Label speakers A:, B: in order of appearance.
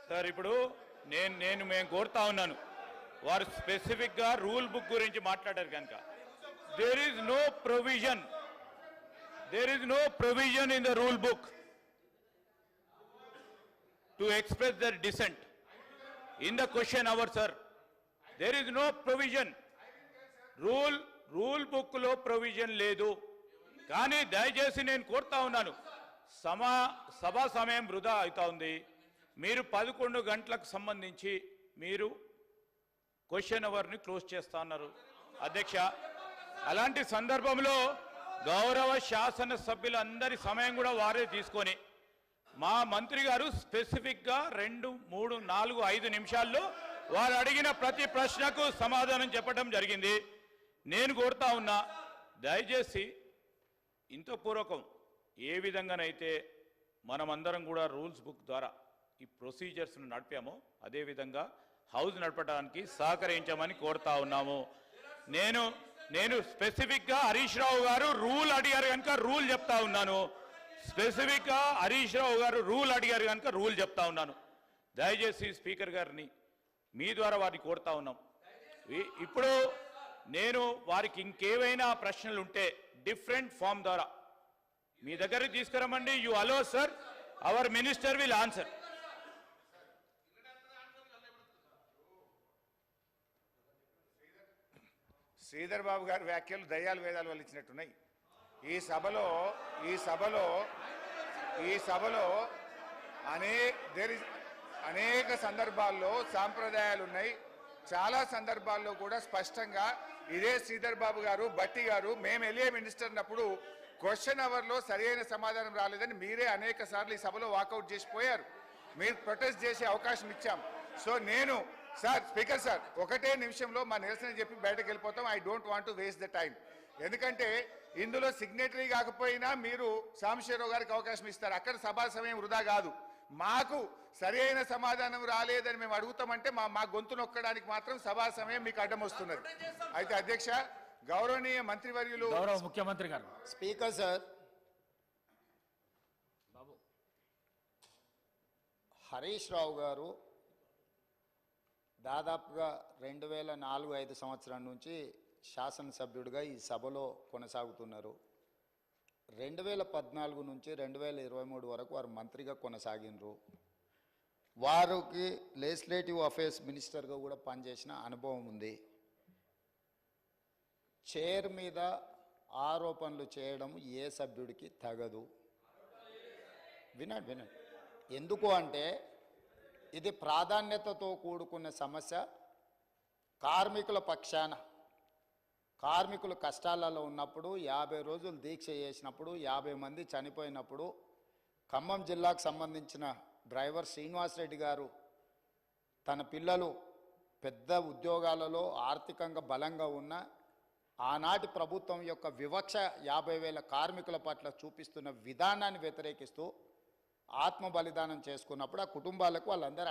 A: Sir ఇప్పుడు మేము కోరుతా ఉన్నాను, వారు స్పెసిఫిక్గా రూల్ బుక్ గురించి మాట్లాడారు కనుక there is no provision in the rule book to express their dissent in the question hour sir. There is no provision. Rule book లో ప్రొవిజన్ లేదు. కానీ దయచేసి నేను కోరుతా ఉన్నాను, సభా సమయం వృధా అవుతా ఉంది. మీరు 11 గంటలకు సంబంధించి మీరు క్వశ్చన్ అవర్ని క్లోజ్ చేస్తా ఉన్నారు అధ్యక్ష. అలాంటి సందర్భంలో గౌరవ శాసన సభ్యులందరి సమయం కూడా వారే తీసుకొని మా మంత్రి గారు స్పెసిఫిక్గా 2, 3, 4, 5 నిమిషాల్లో వారు అడిగిన ప్రతి ప్రశ్నకు సమాధానం చెప్పడం జరిగింది. నేను కోరుతా ఉన్నా, దయచేసి ఇంత పూర్వకం ఏ విధంగానైతే మనమందరం కూడా రూల్స్ బుక్ ద్వారా ఈ ప్రొసీజర్స్ను నడిపామో అదేవిధంగా హౌస్ నడపడానికి సహకరించమని కోరుతా ఉన్నాము. నేను స్పెసిఫిక్గా హరీష్ రావు గారు రూల్ అడిగారు కనుక రూల్ చెప్తా ఉన్నాను. స్పెసిఫిక్గా హరీష్ రావు గారు రూల్ అడిగారు కనుక రూల్ చెప్తా ఉన్నాను. దయచేసి స్పీకర్ గారిని మీ ద్వారా వారిని కోరుతా ఉన్నాం. ఇప్పుడు నేను వారికి ఇంకేవైనా ప్రశ్నలు ఉంటే డిఫరెంట్ ఫామ్ ద్వారా మీ దగ్గరికి తీసుకురమ్మండి. You allow sir, our minister will answer.
B: Sridhar Babu గారి వ్యాఖ్యలు దయ్యాలు వేదాలు వాళ్ళు ఇచ్చినట్టున్నాయి. ఈ సభలో అనేక సందర్భాల్లో సాంప్రదాయాలు ఉన్నాయి. చాలా సందర్భాల్లో కూడా స్పష్టంగా ఇదే శ్రీధర్ బాబు గారు, భట్టి గారు మేము ఎల్ఏ మినిస్టర్ అన్నప్పుడు క్వశ్చన్ అవర్లో సరైన సమాధానం రాలేదని మీరే అనేక సార్లు ఈ సభలో వాకౌట్ చేసిపోయారు. మీరు ప్రొటెస్ట్ చేసే అవకాశం ఇచ్చాం. సో నేను సార్, స్పీకర్ సార్, ఒకటే నిమిషంలో మా నిరసన చెప్పి బయటకు వెళ్ళిపోతాం. I don't want to waste the time. ఎందుకంటే ఇందులో సిగ్నేటరీ కాకపోయినా మీరు సాంబశివరావు గారికి అవకాశం ఇస్తారు. అక్కడ సభా సమయం వృధా కాదు. మాకు సరి అయిన సమాధానం రాలేదని మేము అడుగుతామంటే మా గొంతు నొక్కడానికి మాత్రం సభా సమయం మీకు అడ్డం వస్తున్నది. అయితే అధ్యక్ష, గౌరవనీయ మంత్రివర్యులు,
C: గౌరవ ముఖ్యమంత్రి గారు.
D: స్పీకర్ సార్, హరీష్ రావు గారు దాదాపుగా 2004-05 సంవత్సరం నుంచి శాసనసభ్యుడిగా ఈ సభలో కొనసాగుతున్నారు. 2014 నుంచి 2023 వరకు వారు మంత్రిగా కొనసాగినరు. వారికి లెజిస్లేటివ్ అఫేర్స్ మినిస్టర్గా కూడా పనిచేసిన అనుభవం ఉంది. చైర్ మీద ఆరోపణలు చేయడం ఏ సభ్యుడికి తగదు. వినండి. ఎందుకు అంటే ఇది ప్రాధాన్యతతో కూడుకున్న సమస్య. కార్మికుల పక్షాన కార్మికులు కష్టాలలో ఉన్నప్పుడు 50 రోజులు దీక్ష చేసినప్పుడు 50 మంది చనిపోయినప్పుడు ఖమ్మం జిల్లాకు సంబంధించిన డ్రైవర్ శ్రీనివాసరెడ్డి గారు తన పిల్లలు పెద్ద ఉద్యోగాలలో ఆర్థికంగా బలంగా ఉన్న ఆనాటి ప్రభుత్వం యొక్క వివక్ష 50,000 కార్మికుల పట్ల చూపిస్తున్న విధానాన్ని వ్యతిరేకిస్తూ ఆత్మ బలిదానం చేసుకున్నప్పుడు ఆ కుటుంబాలకు వాళ్ళందరూ